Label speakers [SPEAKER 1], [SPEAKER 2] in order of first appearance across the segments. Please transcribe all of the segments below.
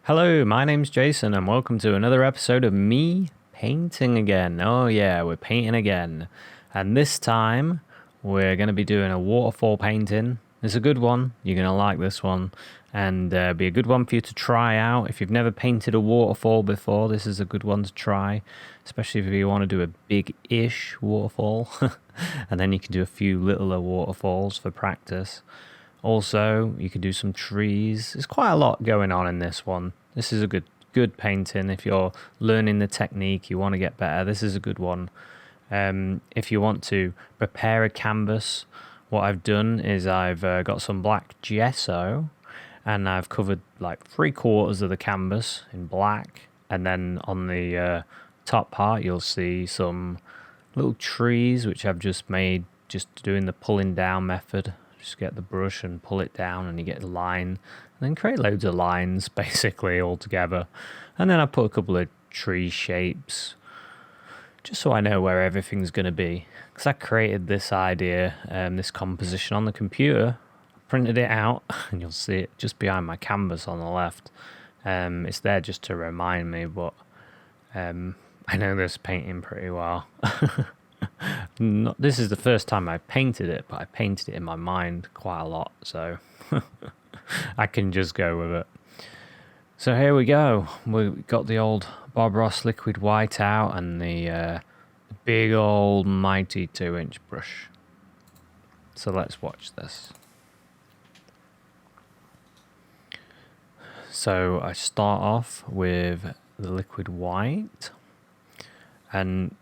[SPEAKER 1] Hello, my name's Jason, and welcome to another episode of me painting again. Oh, yeah, we're painting again. And this time, we're going to be doing a waterfall painting. It's a good one. You're going to like this one, and be a good one for you to try out. If you've never painted a waterfall before, this is a good one to try, especially if you want to do a big-ish waterfall. And then you can do a few littler waterfalls for practice. Also, you could do some trees. There's quite a lot going on in this one. This is a good painting. If you're learning the technique, you want to get better, this is a good one. If you want to prepare a canvas, what I've done is I've got some black gesso, and I've covered like 3/4 of the canvas in black. And then on the top part, you'll see some little trees, which I've just made just doing the pulling down method. Just get the brush and pull it down, and you get a line, and then create loads of lines basically all together. And then I put a couple of tree shapes just so I know where everything's going to be, because I created this idea, this composition on the computer, printed it out, and you'll see it just behind my canvas on the left. It's there just to remind me, but I know this painting pretty well. This is the first time I painted it, but I painted it in my mind quite a lot, so I can just go with it. So here we go. We've got the old Bob Ross liquid white out, and the big old mighty 2-inch brush. So let's watch this. So I start off with the liquid white, and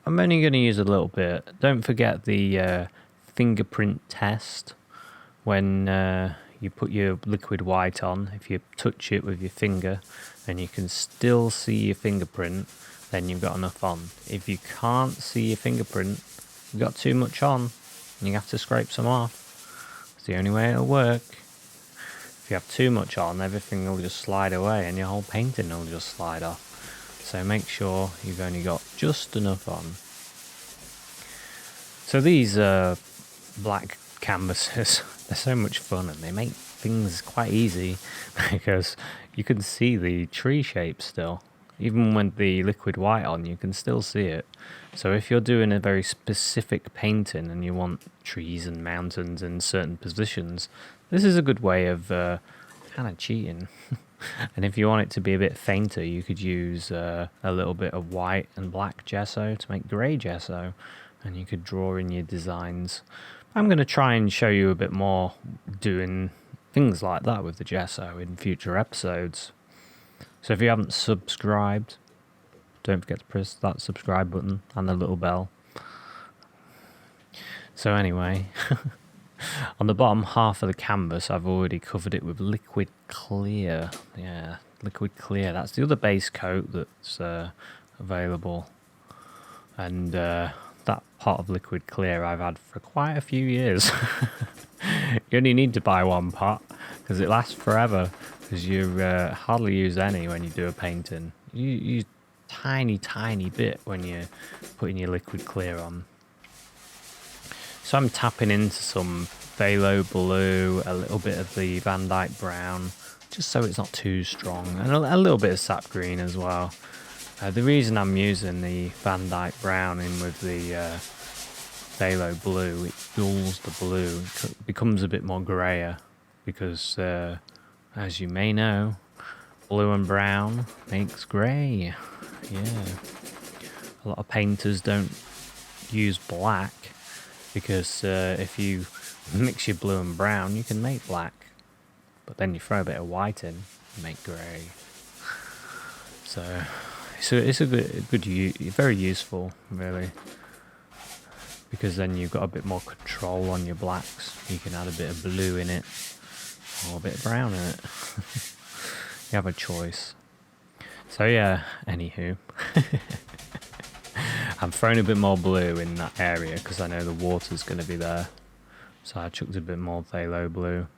[SPEAKER 1] I'm only going to use a little bit. Don't forget the fingerprint test. When you put your liquid white on, if you touch it with your finger and you can still see your fingerprint, then you've got enough on. If you can't see your fingerprint, you've got too much on, and you have to scrape some off. It's the only way it'll work. If you have too much on, everything will just slide away and your whole painting will just slide off. So make sure you've only got just enough on. So these black canvases, they're so much fun, and they make things quite easy because you can see the tree shape still. Even with the liquid white on, you can still see it. So if you're doing a very specific painting and you want trees and mountains in certain positions, this is a good way of kind of cheating. And if you want it to be a bit fainter, you could use a little bit of white and black gesso to make grey gesso, and you could draw in your designs. I'm going to try and show you a bit more doing things like that with the gesso in future episodes. So if you haven't subscribed, don't forget to press that subscribe button and the little bell. So anyway, on the bottom half of the canvas, I've already covered it with liquid clear. Yeah, liquid clear. That's the other base coat that's available. And that pot of liquid clear I've had for quite a few years. You only need to buy one pot because it lasts forever, because you hardly use any when you do a painting. You use tiny bit when you're putting your liquid clear on. So I'm tapping into some phthalo blue, a little bit of the Van Dyke brown, just so it's not too strong, and a little bit of sap green as well. The reason I'm using the Van Dyke brown in with the phthalo blue, it dulls the blue, it becomes a bit more grayer, because as you may know, blue and brown makes grey. Yeah. A lot of painters don't use black, because if you mix your blue and brown, you can make black, but then you throw a bit of white in, you make grey. So it's a good very useful, really, because then you've got a bit more control on your blacks. You can add a bit of blue in it, or a bit of brown in it. You have a choice. So yeah, anywho. I'm throwing a bit more blue in that area because I know the water's going to be there. So I chucked a bit more phthalo blue.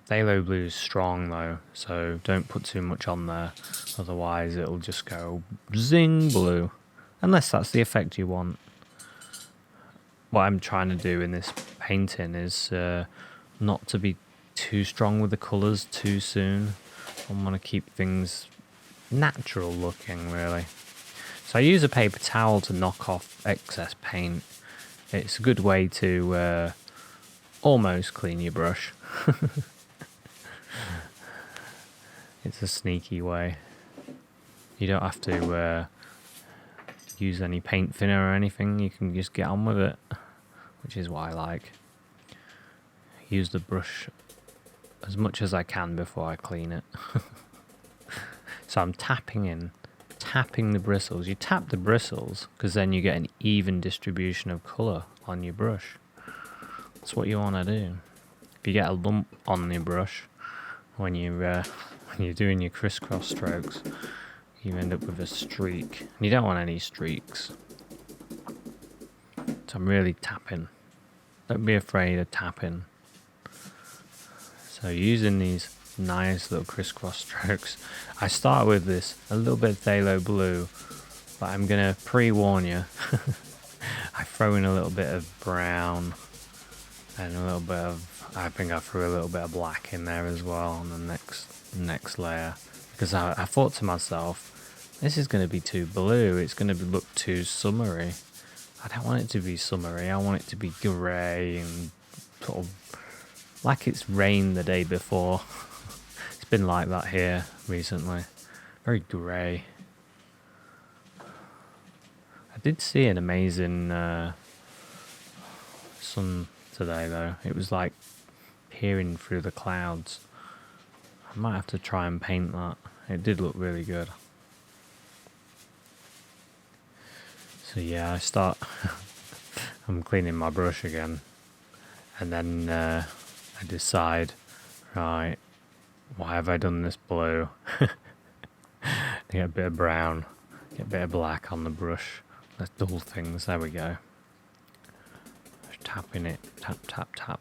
[SPEAKER 1] Phthalo blue is strong though, so don't put too much on there. Otherwise it'll just go zing blue. Unless that's the effect you want. What I'm trying to do in this painting is not to be too strong with the colours too soon. I want to keep things natural looking, really. So I use a paper towel to knock off excess paint. It's a good way to almost clean your brush. It's a sneaky way. You don't have to use any paint thinner or anything. You can just get on with it, which is what I like. Use the brush as much as I can before I clean it. So I'm tapping the bristles. You tap the bristles because then you get an even distribution of colour on your brush. That's what you want to do. If you get a lump on your brush when you're doing your crisscross strokes, you end up with a streak. And you don't want any streaks. So I'm really tapping. Don't be afraid of tapping. So using these nice little crisscross strokes. I start with this, a little bit of phthalo blue, but I'm going to pre-warn you. I throw in a little bit of brown and a little bit of, I think I threw a little bit of black in there as well on the next layer. Because I thought to myself, this is going to be too blue, it's going to look too summery. I don't want it to be summery, I want it to be grey and sort of like it's rained the day before. It's been like that here recently. Very grey. I did see an amazing sun today though. It was like peering through the clouds. I might have to try and paint that. It did look really good. So yeah, I start I'm cleaning my brush again. And then I decide, right, why have I done this blue? Get a bit of brown, get a bit of black on the brush. Let's dull things, there we go. Just tapping it, tap, tap, tap.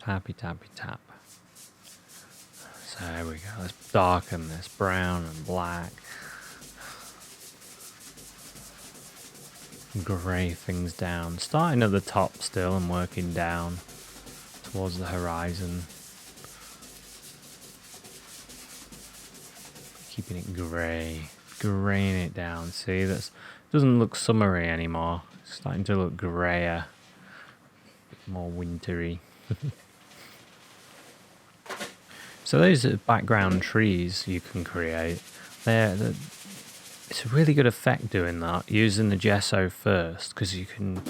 [SPEAKER 1] Tappy, tappy, tap. So there we go, let's darken this brown and black. Grey things down, starting at the top still and working down towards the horizon, keeping it greying it down. See, that doesn't look summery anymore, it's starting to look greyer, more wintry. So those are background trees you can create. It's a really good effect doing that, using the gesso first, because you can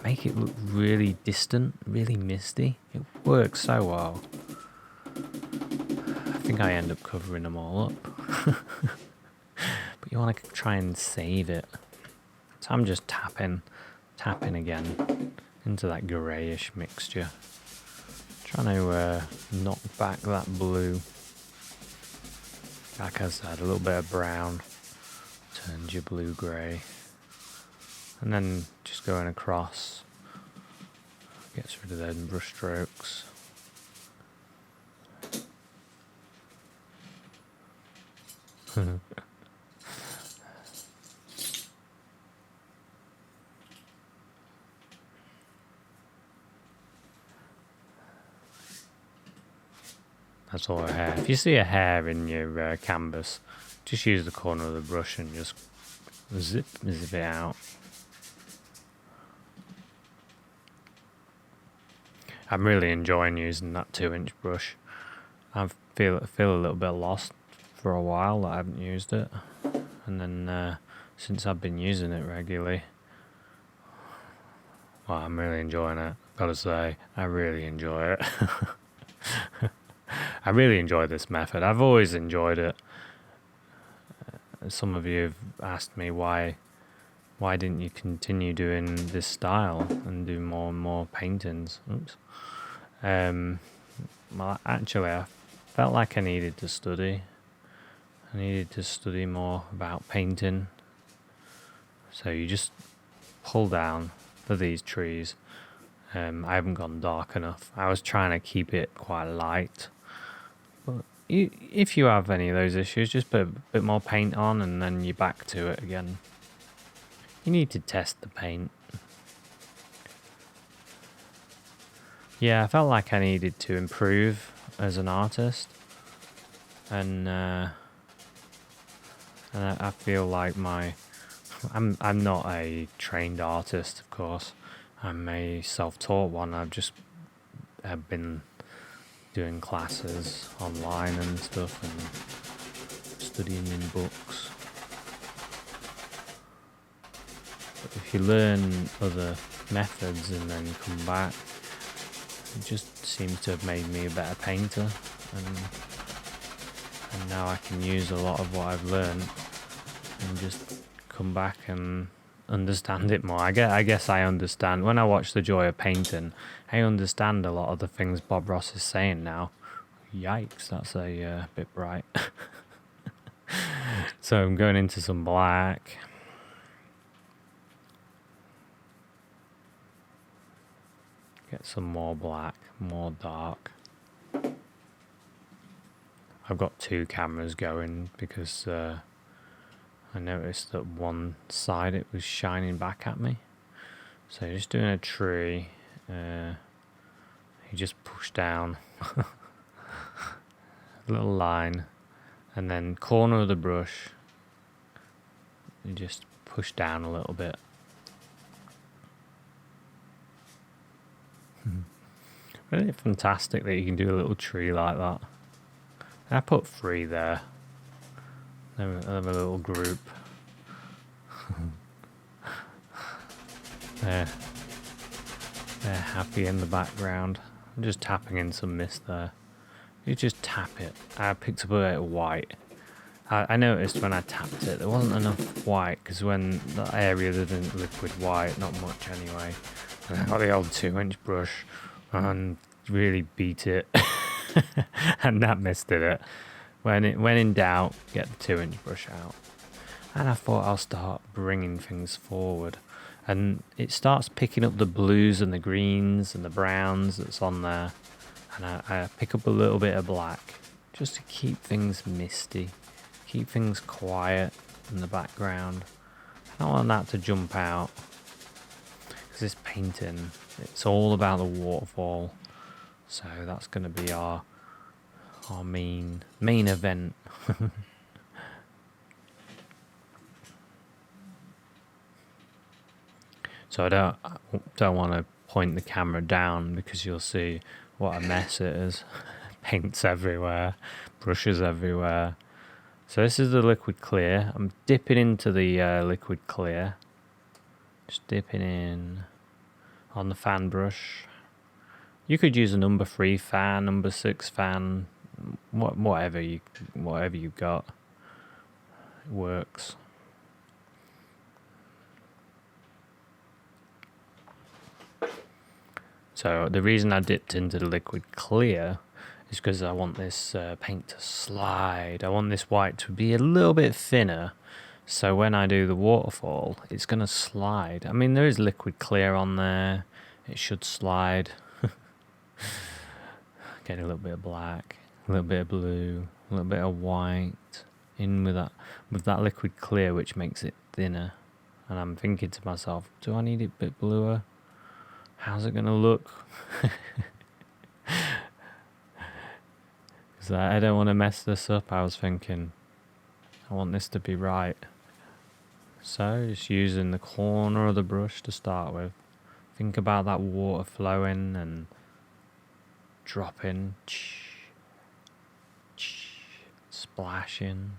[SPEAKER 1] make it look really distant, really misty. It works so well. I think I end up covering them all up. But you want to try and save it. So I'm just tapping again into that greyish mixture. Trying to knock back that blue. Like I said, a little bit of brown. Turns your blue-grey, and then just going across gets rid of those brush strokes. That's all a hair. If you see a hair in your canvas, just use the corner of the brush and just zip it out. I'm really enjoying using that 2-inch brush. I feel a little bit lost for a while that I haven't used it, and then since I've been using it regularly, well, I'm really enjoying it. Gotta say, I really enjoy it. I really enjoy this method. I've always enjoyed it. Some of you have asked me why didn't you continue doing this style and do more and more paintings. Oops. Well, actually, I felt like I needed to study. I needed to study more about painting. So you just pull down for these trees. I haven't gone dark enough. I was trying to keep it quite light. But if you have any of those issues, just put a bit more paint on and then you're back to it again. You need to test the paint. Yeah, I felt like I needed to improve as an artist. and I feel like I'm not a trained artist, of course. I'm a self-taught one. I've been doing classes online and stuff and studying in books. But if you learn other methods and then come back, it just seems to have made me a better painter, and now I can use a lot of what I've learned and just come back and understand it more. I guess I understand. When I watch The Joy of Painting, I understand a lot of the things Bob Ross is saying now. Yikes, that's a bit bright. So I'm going into some black. Get some more black, more dark. I've got two cameras going because I noticed that one side it was shining back at me. So just doing a tree, you just push down a little line, and then corner of the brush, you just push down a little bit. Really fantastic that you can do a little tree like that. I put 3 there. I have a little group. They're happy in the background. I'm just tapping in some mist there. You just tap it. I picked up a bit of white. I noticed when I tapped it, there wasn't enough white, because when that area didn't liquid white, not much anyway. And I got the old 2-inch brush and really beat it. And that missed it. When in doubt, get the 2-inch brush out. And I thought I'll start bringing things forward. And it starts picking up the blues and the greens and the browns that's on there. And I pick up a little bit of black just to keep things misty, keep things quiet in the background. I don't want that to jump out, because this painting, it's all about the waterfall. So that's going to be our main event. So I don't want to point the camera down, because you'll see what a mess it is. Paints everywhere, brushes everywhere. So this is the liquid clear. I'm dipping into the liquid clear. Just dipping in on the fan brush. You could use a number 3 fan, number 6 fan, whatever you've got. It works. So the reason I dipped into the liquid clear is because I want this paint to slide. I want this white to be a little bit thinner, so when I do the waterfall, it's going to slide. I mean, there is liquid clear on there. It should slide. Get a little bit of black, a little bit of blue, a little bit of white in with that liquid clear, which makes it thinner. And I'm thinking to myself, do I need it a bit bluer? How's it going to look? Because I don't want to mess this up. I was thinking, I want this to be right. So just using the corner of the brush to start with. Think about that water flowing and dropping, splashing,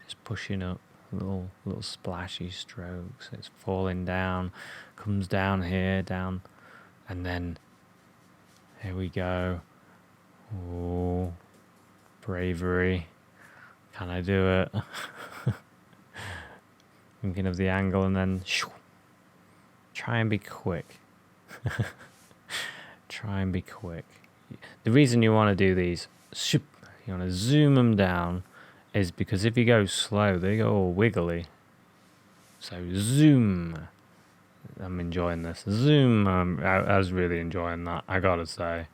[SPEAKER 1] just pushing up, little splashy strokes. It's falling down, comes down here, down, and then here we go. Oh, bravery. Can I do it? Thinking of the angle, and then try and be quick. Try and be quick. The reason you want to do these, you want to zoom them down, is because if you go slow, they go all wiggly. So zoom. I'm enjoying this. Zoom. I was really enjoying that, I gotta say.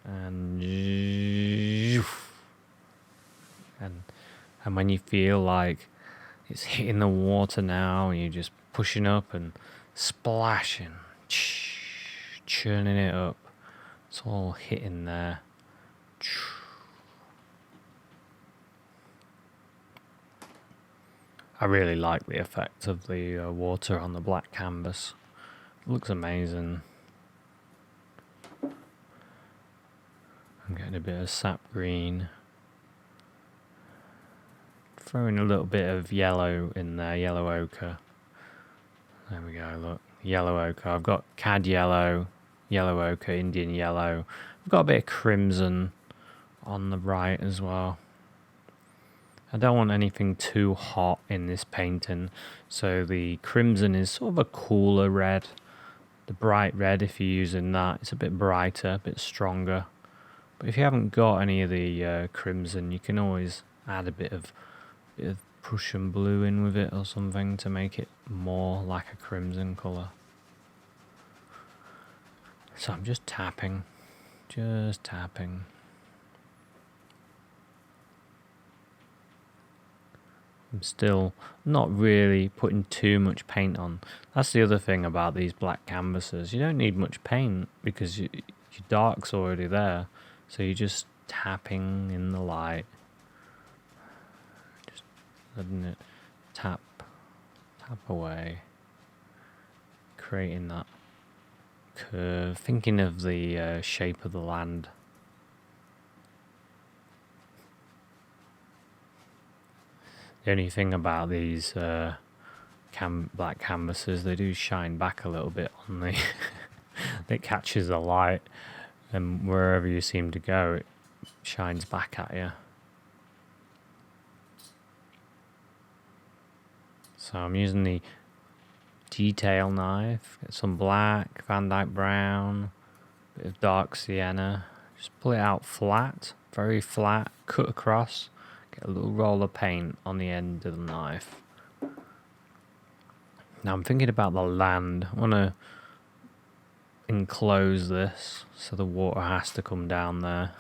[SPEAKER 1] And when you feel like it's hitting the water now, and you're just pushing up and splashing, churning it up. It's all hitting there. I really like the effect of the water on the black canvas. It looks amazing. I'm getting a bit of sap green. Throwing a little bit of yellow in there, yellow ochre. There we go, look. Yellow ochre. I've got cad yellow, yellow ochre, Indian yellow. I've got a bit of crimson on the right as well. I don't want anything too hot in this painting, so the crimson is sort of a cooler red. The bright red, if you're using that, it's a bit brighter, a bit stronger. But if you haven't got any of the crimson, you can always add a bit of Prussian blue in with it or something to make it more like a crimson colour. So I'm just tapping. I'm still not really putting too much paint on. That's the other thing about these black canvases. You don't need much paint because your dark's already there. So you're just tapping in the light. Just letting it tap away. Creating that curve. Thinking of the shape of the land. The only thing about these black canvases, they do shine back a little bit on the... it catches the light, and wherever you seem to go, it shines back at you. So I'm using the detail knife, get some black, Van Dyke brown, bit of dark sienna, just pull it out flat, very flat, cut across. Get a little roll of paint on the end of the knife. Now I'm thinking about the land. I want to enclose this so the water has to come down there.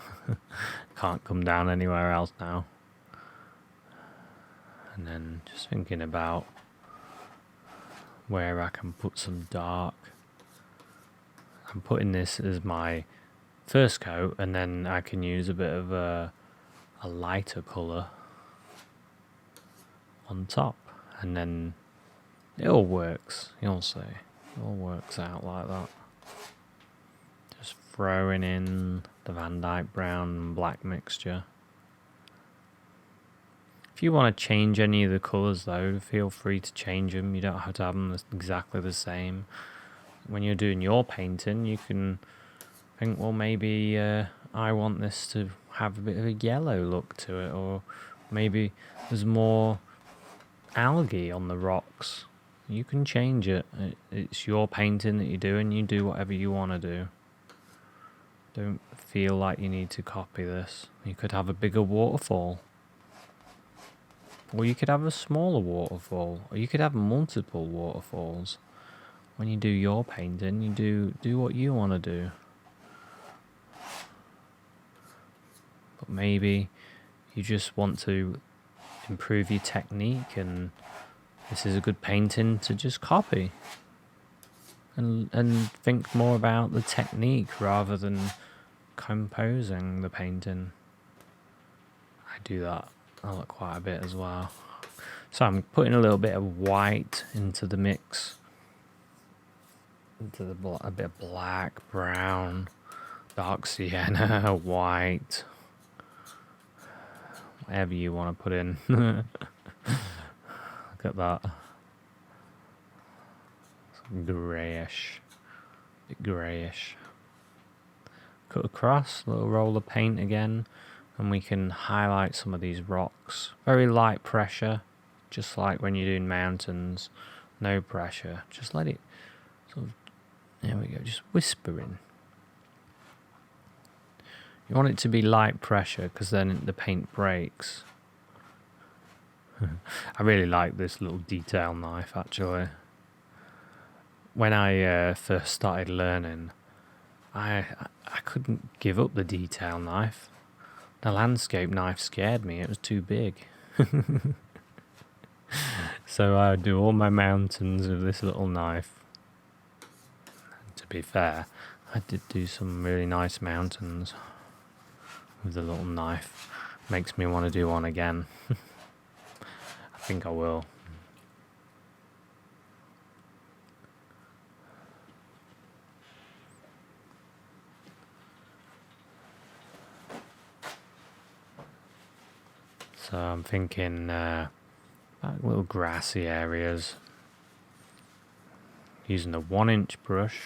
[SPEAKER 1] Can't come down anywhere else now. And then just thinking about where I can put some dark. I'm putting this as my first coat, and then I can use a bit of a lighter colour on top, and then it all works. You'll see, it all works out like that. Just throwing in the Van Dyke brown and black mixture. If you want to change any of the colours though, feel free to change them. You don't have to have them exactly the same. When you're doing your painting, you can think, well, maybe I want this to have a bit of a yellow look to it, or maybe there's more algae on the rocks. You can change it. It's your painting that you're doing. You do whatever you want to do. Don't feel like you need to copy this. You could have a bigger waterfall, or you could have a smaller waterfall, or you could have multiple waterfalls. When you do your painting, you do what you want to do. But maybe you just want to improve your technique, and this is a good painting to just copy and think more about the technique rather than composing the painting. I do that a lot, quite a bit as well. So I'm putting a little bit of white into the mix, into a bit of black, brown, dark sienna, white, whatever you want to put in. Look at that. It's greyish. A bit greyish. Cut across, little roll of paint again, and we can highlight some of these rocks. Very light pressure, just like when you're doing mountains. No pressure. Just let it sort of, there we go, just whispering. You want it to be light pressure because then the paint breaks. I really like this little detail knife actually. When I first started learning, I couldn't give up the detail knife. The landscape knife scared me, it was too big. So I would do all my mountains with this little knife. And to be fair, I did do some really nice mountains with the little knife. Makes me want to do one again. I think I will. So I'm thinking like little grassy areas. Using the 1-inch brush.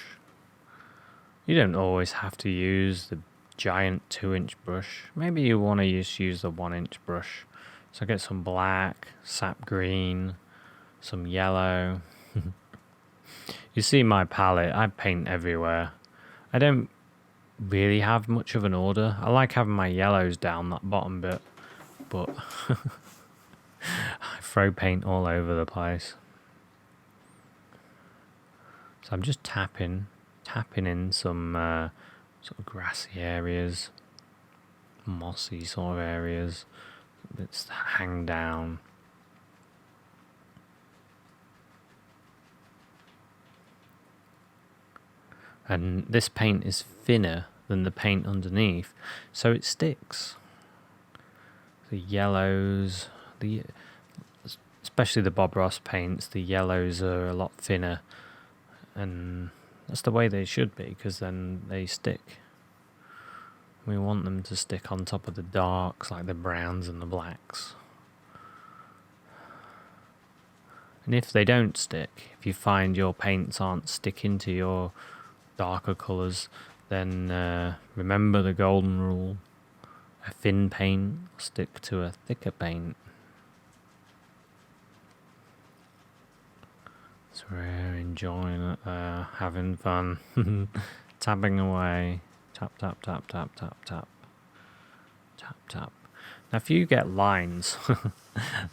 [SPEAKER 1] You don't always have to use the giant 2-inch brush. Maybe you want to just use the 1-inch brush. So I get some black, sap green, some yellow. You see my palette, I paint everywhere. I don't really have much of an order. I like having my yellows down that bottom bit, but I throw paint all over the place. So I'm just tapping in some sort of grassy areas, mossy sort of areas, bits that hang down. And this paint is thinner than the paint underneath, so it sticks. The yellows, especially the Bob Ross paints, the yellows are a lot thinner, and that's the way they should be, because then they stick. We want them to stick on top of the darks, like the browns and the blacks. And if they don't stick, if you find your paints aren't sticking to your darker colours, then remember the golden rule. A thin paint will stick to a thicker paint. So we're enjoying it there, having fun, tapping away, tap, tap, tap, tap, tap, tap, tap, tap. Now if you get lines,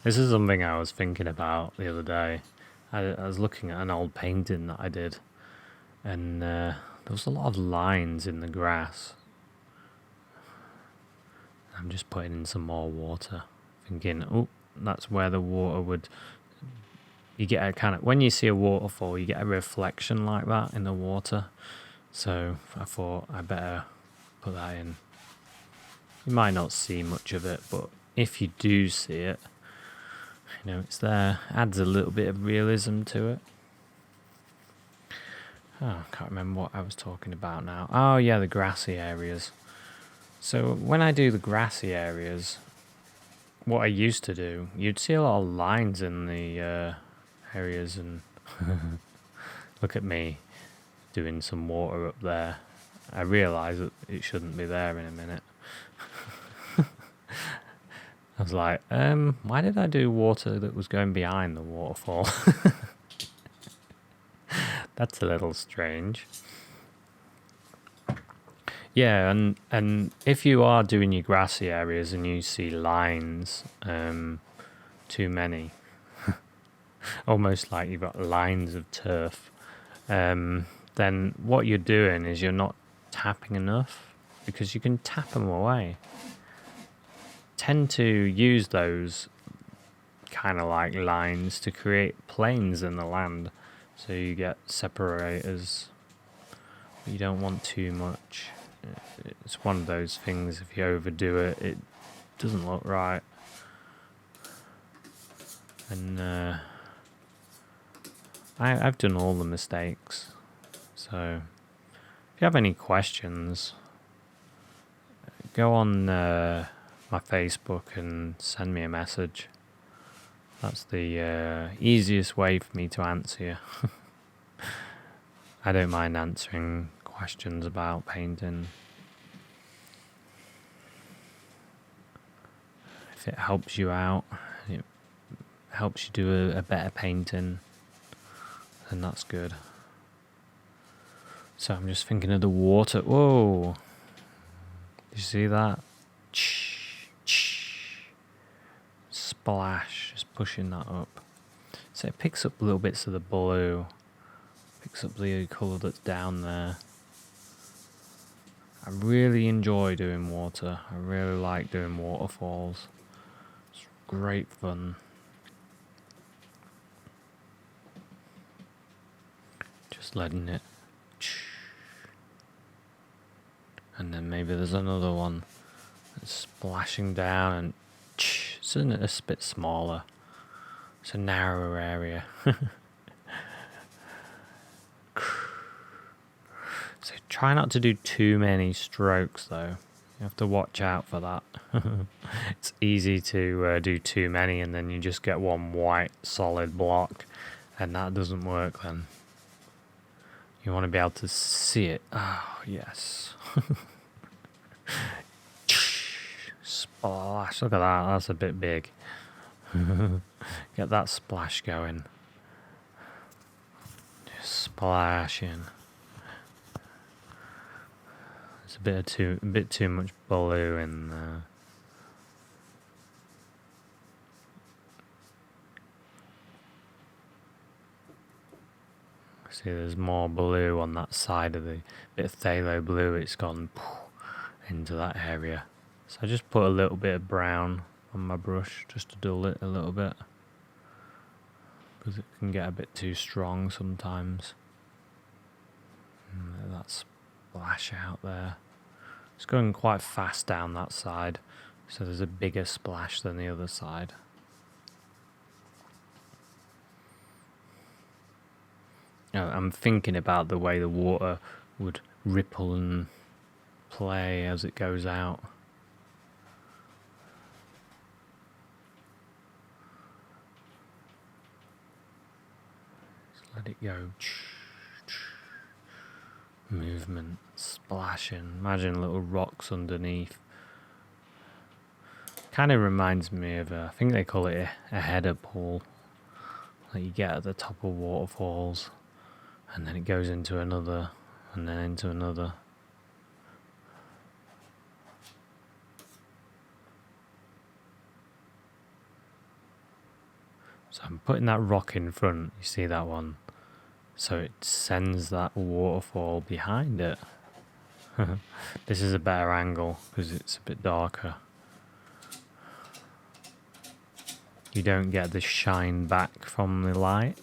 [SPEAKER 1] this is something I was thinking about the other day. I was looking at an old painting that I did, and there was a lot of lines in the grass. I'm just putting in some more water, thinking, oh, that's where the water would... You get a kind of... When you see a waterfall, you get a reflection like that in the water. So I thought I better put that in. You might not see much of it, but if you do see it, you know, it's there. Adds a little bit of realism to it. Oh, I can't remember what I was talking about now. Oh yeah, the grassy areas. So when I do the grassy areas, what I used to do, you'd see a lot of lines in the areas, and look at me doing some water up there. I realise that it shouldn't be there in a minute. I was like, why did I do water that was going behind the waterfall? That's a little strange. Yeah, and if you are doing your grassy areas and you see lines, too many, almost like you've got lines of turf, then what you're doing is you're not tapping enough, because you can tap them away. Tend to use those kind of like lines to create planes in the land, so you get separators, but you don't want too much. It's one of those things, if you overdo it, it doesn't look right. And I've done all the mistakes. So if you have any questions, go on my Facebook and send me a message. That's the easiest way for me to answer you. I don't mind answering questions about painting. If it helps you out, it helps you do a better painting, then that's good. So I'm just thinking of the water. Whoa! Did you see that? Splash, just pushing that up. So it picks up little bits of the blue, picks up the colour that's down there. I really enjoy doing water. I really like doing waterfalls. It's great fun. Just letting it. And then maybe there's another one that's splashing down, and isn't it a bit smaller? It's a narrower area. So try not to do too many strokes though. You have to watch out for that. It's easy to do too many and then you just get one white solid block, and that doesn't work then. You want to be able to see it. Oh, yes. Splash. Look at that. That's a bit big. Get that splash going. Just splashing. It's a bit too much blue in there. See, there's more blue on that side of the bit of phthalo blue. It's gone into that area. So I just put a little bit of brown on my brush just to dull it a little bit, because it can get a bit too strong sometimes. And let that splash out there. It's going quite fast down that side, so there's a bigger splash than the other side. I'm thinking about the way the water would ripple and play as it goes out. Just let it go. Movement, splashing. Imagine little rocks underneath. Kind of reminds me of, I think they call it a header pool that you get at the top of waterfalls. And then it goes into another, and then into another. So I'm putting that rock in front, you see that one? So it sends that waterfall behind it. This is a better angle because it's a bit darker. You don't get the shine back from the light.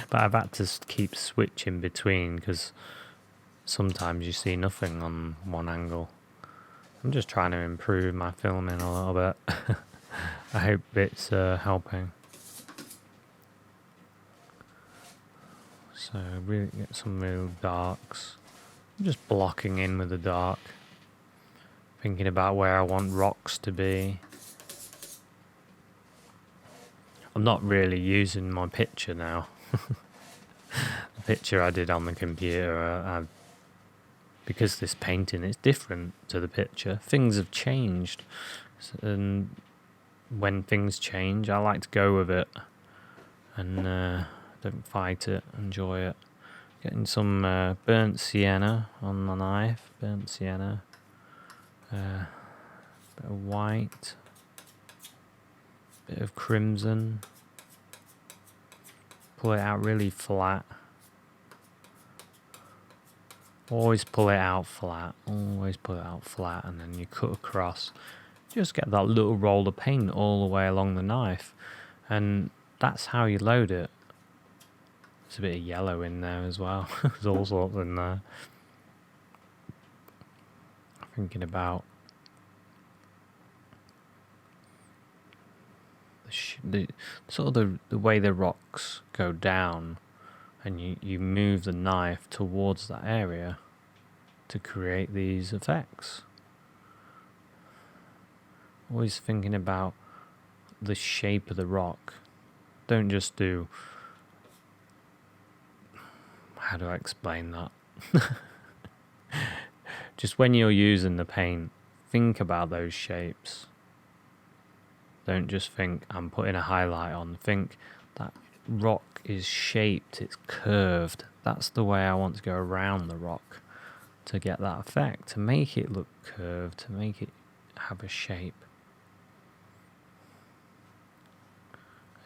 [SPEAKER 1] But I've had to keep switching between because sometimes you see nothing on one angle. I'm just trying to improve my filming a little bit. I hope it's helping. So really get some real darks. I'm just blocking in with the dark. Thinking about where I want rocks to be. I'm not really using my picture now. The picture I did on the computer, because this painting is different to the picture. Things have changed, and when things change, I like to go with it and don't fight it. Enjoy it. Getting some burnt sienna on the knife. Burnt sienna. Bit of white. Bit of crimson. Pull it out really flat. Always pull it out flat. Always pull it out flat, and then you cut across. Just get that little roll of paint all the way along the knife, and that's how you load it. There's a bit of yellow in there as well. There's all sorts in there. Thinking about the sort of the way the rocks go down, and you move the knife towards that area to create these effects. Always thinking about the shape of the rock. Don't just do, how do I explain that? Just when you're using the paint, think about those shapes. Don't just think, I'm putting a highlight on. Think that rock is shaped, it's curved. That's the way I want to go around the rock to get that effect, to make it look curved, to make it have a shape.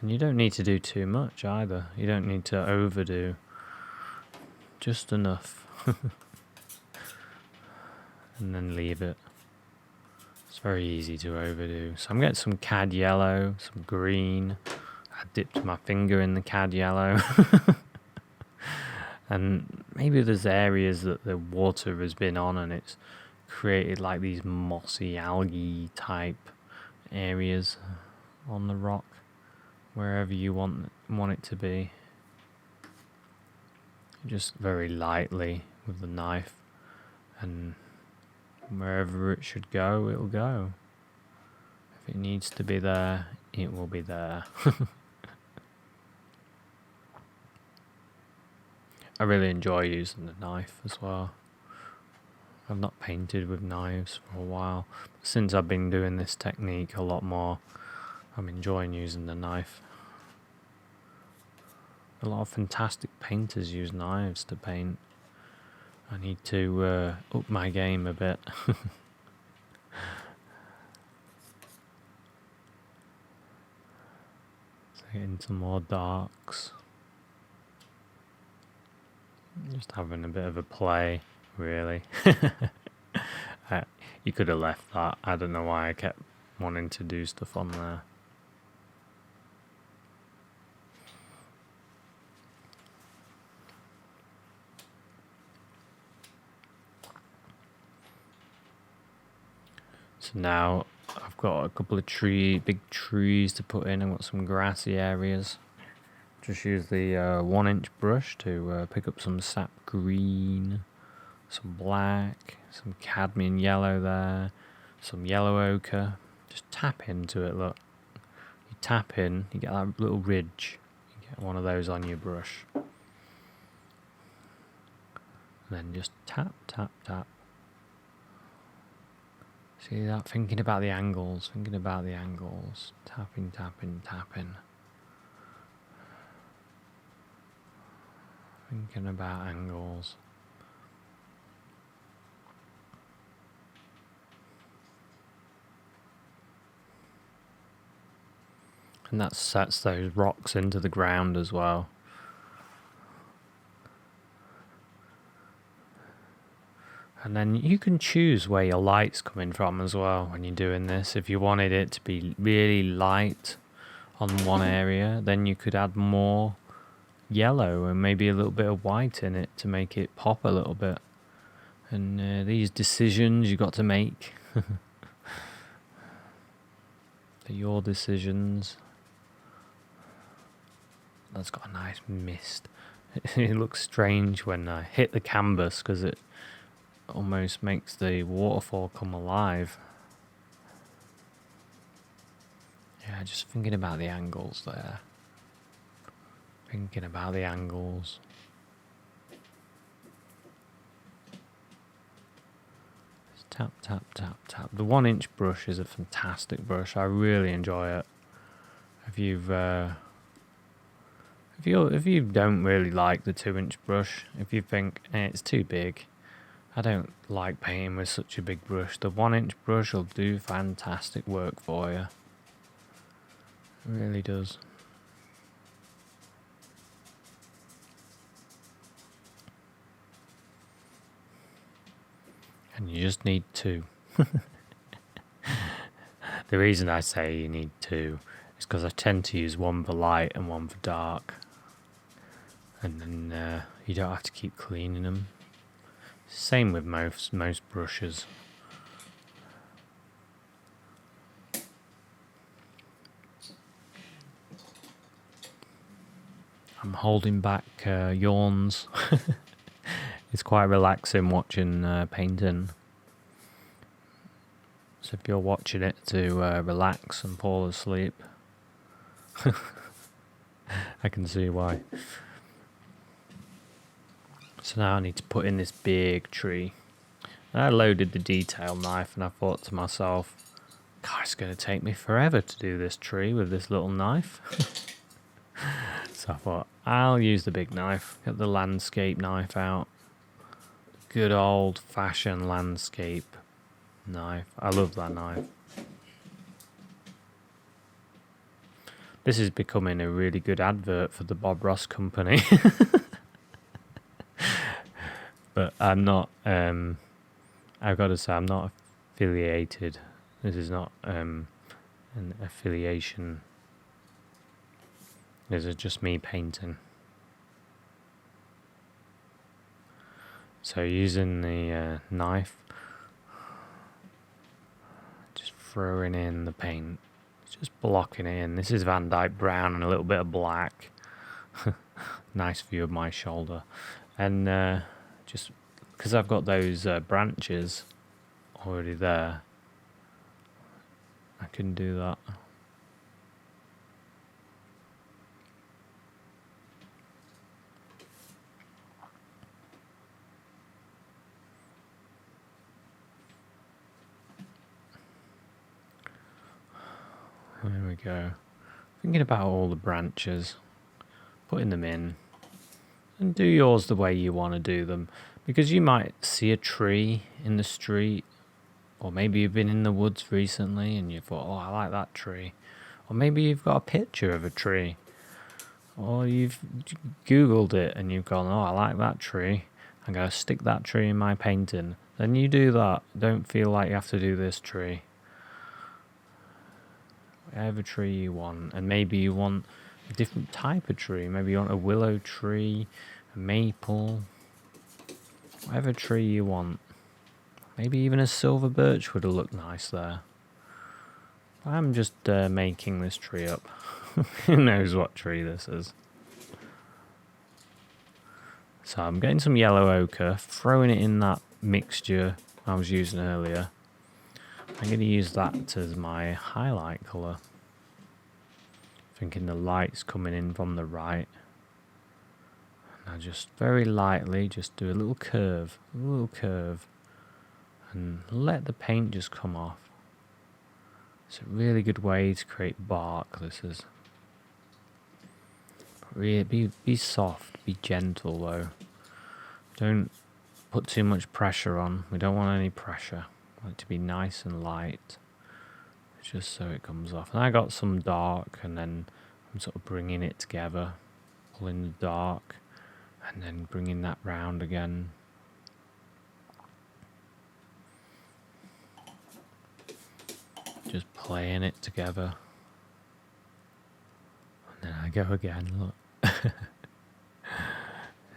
[SPEAKER 1] And you don't need to do too much either. You don't need to overdo. Just enough. And then leave it. It's very easy to overdo. So I'm getting some cad yellow, some green. I dipped my finger in the cad yellow. And maybe there's areas that the water has been on and it's created like these mossy algae type areas on the rock, wherever you want it to be. Just very lightly with the knife and Wherever it should go, it'll go. If it needs to be there, it will be there. I really enjoy using the knife as well. I've not painted with knives for a while. Since I've been doing this technique a lot more, I'm enjoying using the knife. A lot of fantastic painters use knives to paint. I need to up my game a bit. So get into more darks. Just having a bit of a play, really. You could have left that. I don't know why I kept wanting to do stuff on there. So now I've got a couple of big trees to put in. I've got some grassy areas. Just use the 1-inch brush to pick up some sap green, some black, some cadmium yellow there, some yellow ochre. Just tap into it, look. You tap in, you get that little ridge. You get one of those on your brush. And then just tap, tap, tap. See that? Thinking about the angles, Tapping, tapping, tapping. Thinking about angles. And that sets those rocks into the ground as well. And then you can choose where your light's coming from as well when you're doing this. If you wanted it to be really light on one area, then you could add more yellow and maybe a little bit of white in it to make it pop a little bit. And these decisions you got to make. They're your decisions. That's got a nice mist. It looks strange when I hit the canvas because it almost makes the waterfall come alive. Yeah, just thinking about the angles there. Thinking about the angles. Just tap, tap, tap, tap. The 1-inch brush is a fantastic brush. I really enjoy it. If you don't really like the 2-inch brush, if you think it's too big, I don't like painting with such a big brush. The 1-inch brush will do fantastic work for you. It really does. And you just need 2. The reason I say you need 2 is because I tend to use one for light and one for dark. And then you don't have to keep cleaning them. Same with most brushes. I'm holding back yawns. It's quite relaxing watching painting. So if you're watching it to relax and fall asleep, I can see why. So now I need to put in this big tree. And I loaded the detail knife and I thought to myself, God, it's going to take me forever to do this tree with this little knife. So I thought, I'll use the big knife, get the landscape knife out. Good old fashioned landscape knife. I love that knife. This is becoming a really good advert for the Bob Ross company. But I'm not, I've got to say, I'm not affiliated. This is not an affiliation. This is just me painting. So using the knife, just throwing in the paint, just blocking it in. This is Van Dyke brown and a little bit of black. Nice view of my shoulder. And just because I've got those branches already there. I can do that. There we go. Thinking about all the branches, putting them in, and do yours the way you want to do them. Because you might see a tree in the street, or maybe you've been in the woods recently and you thought, oh, I like that tree. Or maybe you've got a picture of a tree, or you've Googled it and you've gone, oh, I like that tree. I'm going to stick that tree in my painting. Then you do that. Don't feel like you have to do this tree. Whatever tree you want. And maybe you want a different type of tree. Maybe you want a willow tree, a maple, whatever tree you want. Maybe even a silver birch would have looked nice there. I'm just making this tree up. Who knows what tree this is? So I'm getting some yellow ochre, throwing it in that mixture I was using earlier. I'm going to use that as my highlight colour. Thinking the light's coming in from the right. And I just very lightly just do a little curve, and let the paint just come off. It's a really good way to create bark, this is. Really, be soft, be gentle though. Don't put too much pressure on. We don't want any pressure. I want it to be nice and light, just so it comes off. And I got some dark, and then I'm sort of bringing it together, pulling the dark, and then bringing that round again. Just playing it together. And then I go again, look.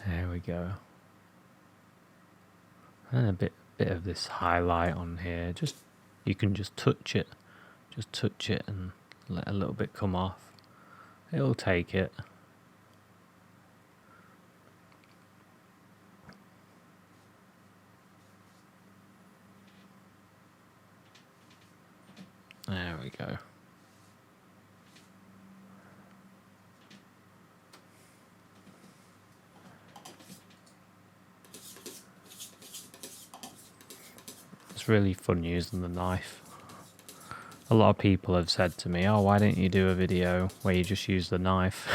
[SPEAKER 1] There we go. And a bit of this highlight on here. You can just touch it. Just touch it and let a little bit come off. It'll take it. There we go. It's really fun using the knife. A lot of people have said to me, oh, why don't you do a video where you just use the knife?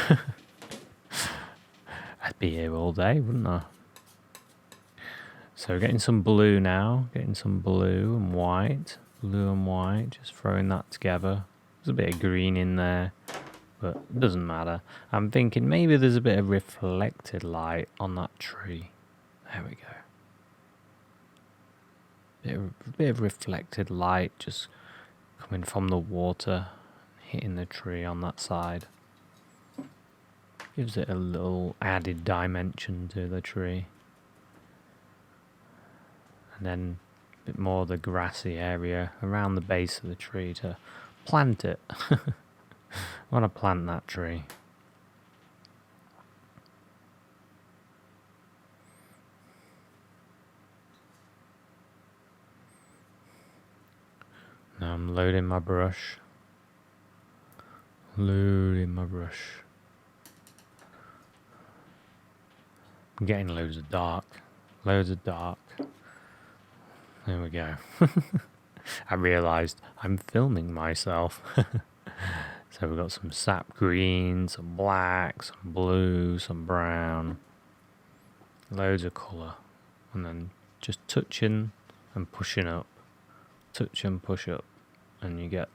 [SPEAKER 1] I'd be here all day, wouldn't I? So getting some blue now, getting some blue and white, just throwing that together. There's a bit of green in there, but it doesn't matter. I'm thinking maybe there's a bit of reflected light on that tree. There we go. A bit of reflected light just coming from the water, hitting the tree on that side. Gives it a little added dimension to the tree. And then a bit more of the grassy area around the base of the tree to plant it. I want to plant that tree. Now I'm loading my brush. I'm getting loads of dark. There we go. I realised I'm filming myself. So we've got some sap green, some black, some blue, some brown. Loads of colour. And then just touching and pushing up. Touch and push up. And you get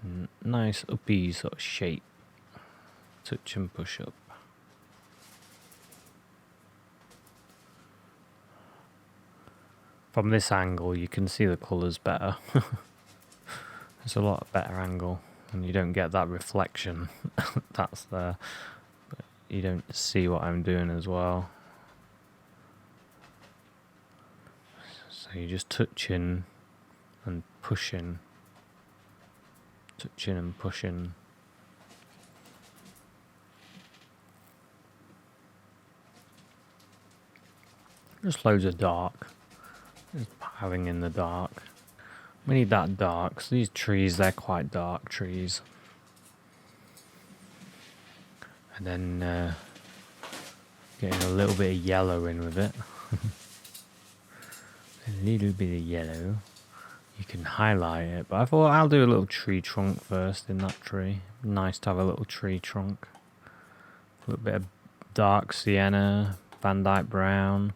[SPEAKER 1] a nice uppy sort of shape. Touch and push up. From this angle you can see the colours better. It's a lot better angle and you don't get that reflection that's there, but you don't see what I'm doing as well. So you're just touching and pushing, touching and pushing. Just loads of dark. Just piling in the dark. We need that dark. So these trees, they're quite dark trees. And then getting a little bit of yellow in with it. A little bit of yellow. You can highlight it, but I thought I'll do a little tree trunk first in that tree. Nice to have a little tree trunk. A little bit of dark sienna, Van Dyke brown.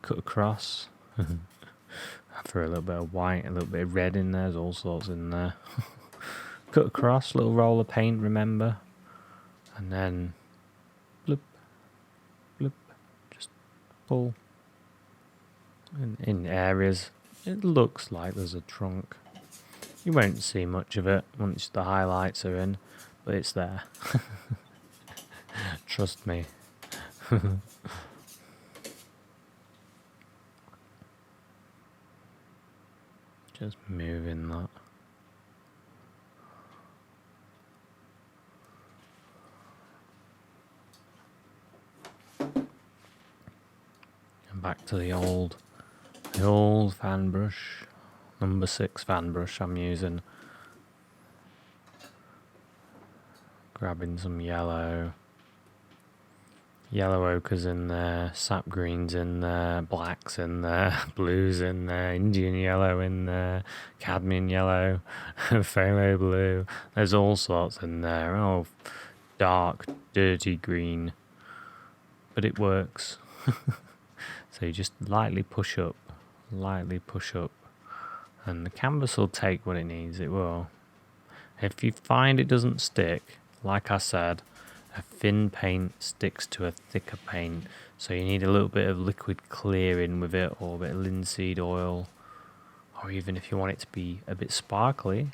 [SPEAKER 1] Cut across. I threw a little bit of white, a little bit of red in there. There's all sorts in there. Cut across, little roll of paint, remember? And then bloop, bloop, just pull. In areas, it looks like there's a trunk. You won't see much of it once the highlights are in, but it's there. Trust me. Just moving that. And back to the old fan brush, number 6 fan brush I'm using. Grabbing some yellow ochre's in there, sap green's in there, black's in there, blue's in there, Indian yellow in there, cadmium yellow, phthalo blue. There's all sorts in there. Oh, dark, dirty green. But it works. So you just lightly push up, and the canvas will take what it needs. It will. If you find it doesn't stick, like I said, a thin paint sticks to a thicker paint, so you need a little bit of liquid clear in with it, or a bit of linseed oil, or even if you want it to be a bit sparkly,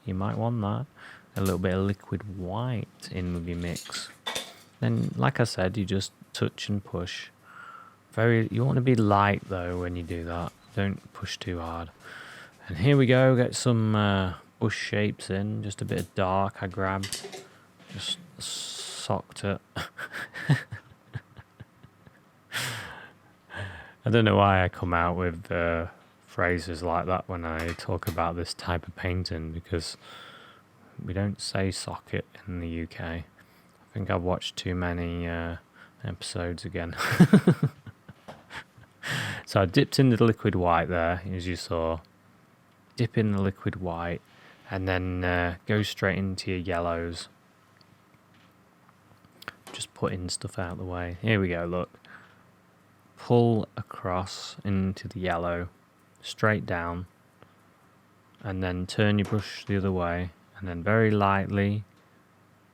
[SPEAKER 1] you might want that. A little bit of liquid white in with your mix. Then, like I said, you just touch and push. You want to be light though when you do that. Don't push too hard. And here we go. Get some bush shapes in. Just a bit of dark I grabbed. Just socked it. I don't know why I come out with phrases like that when I talk about this type of painting, because we don't say sock it in the UK. I think I've watched too many episodes again. So I dipped in the liquid white there, as you saw. Dip in the liquid white, and then go straight into your yellows. Just putting stuff out of the way. Here we go, look. Pull across into the yellow, straight down, and then turn your brush the other way, and then very lightly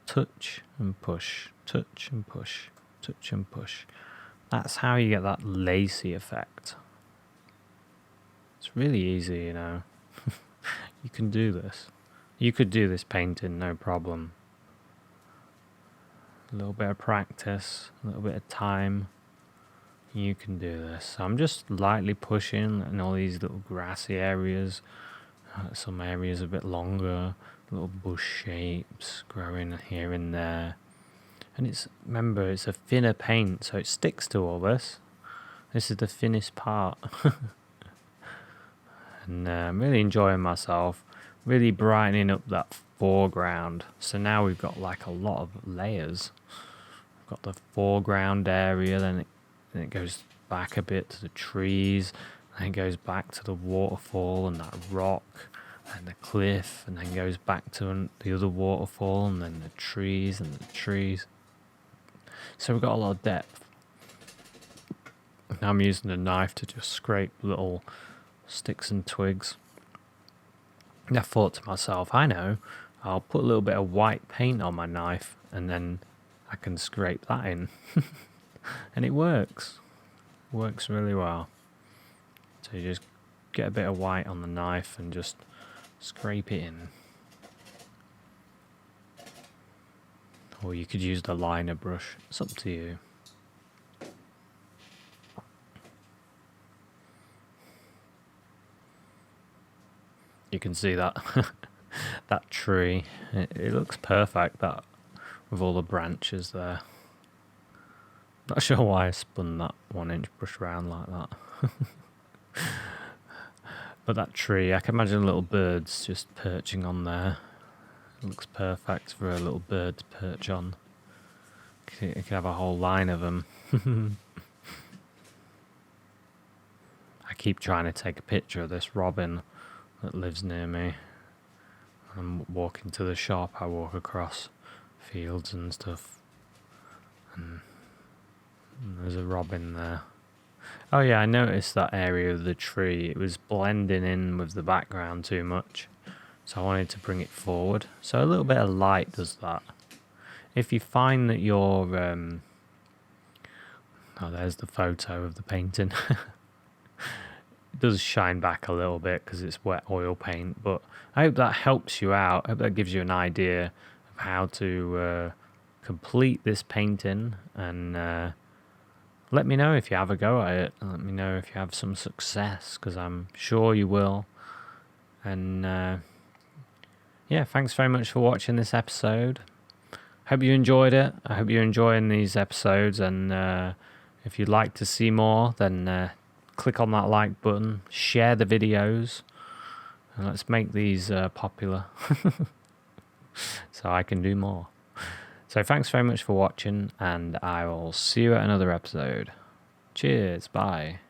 [SPEAKER 1] touch and push, touch and push, touch and push. That's how you get that lacy effect. It's really easy, you know. You can do this. You could do this painting, no problem. A little bit of practice, a little bit of time. You can do this. So I'm just lightly pushing in all these little grassy areas. Some areas a bit longer, little bush shapes growing here and there. And remember, it's a thinner paint, so it sticks to all this. This is the thinnest part. And I'm really enjoying myself, really brightening up that foreground. So now we've got like a lot of layers. We've got the foreground area, then it goes back a bit to the trees, then it goes back to the waterfall and that rock and the cliff, and then goes back to the other waterfall, and then the trees and the trees. So we've got a lot of depth. Now I'm using a knife to just scrape little sticks and twigs. And I thought to myself, I know, I'll put a little bit of white paint on my knife and then I can scrape that in. And it works. Works really well. So you just get a bit of white on the knife and just scrape it in. Or you could use the liner brush. It's up to you. You can see that that tree. It looks perfect, that with all the branches there. Not sure why I spun that 1-inch brush around like that. But that tree, I can imagine little birds just perching on there. It looks perfect for a little bird to perch on. You could have a whole line of them. I keep trying to take a picture of this robin that lives near me. I'm walking to the shop, I walk across fields and stuff. And there's a robin there. Oh yeah, I noticed that area of the tree. It was blending in with the background too much. So I wanted to bring it forward. So a little bit of light does that. If you find that you're... oh, there's the photo of the painting. It does shine back a little bit because it's wet oil paint. But I hope that helps you out. I hope that gives you an idea of how to complete this painting. And let me know if you have a go at it. Let me know if you have some success, because I'm sure you will. And yeah, thanks very much for watching this episode. Hope you enjoyed it. I hope you're enjoying these episodes. And if you'd like to see more, then click on that like button. Share the videos. And let's make these popular so I can do more. So thanks very much for watching, and I will see you at another episode. Cheers, bye.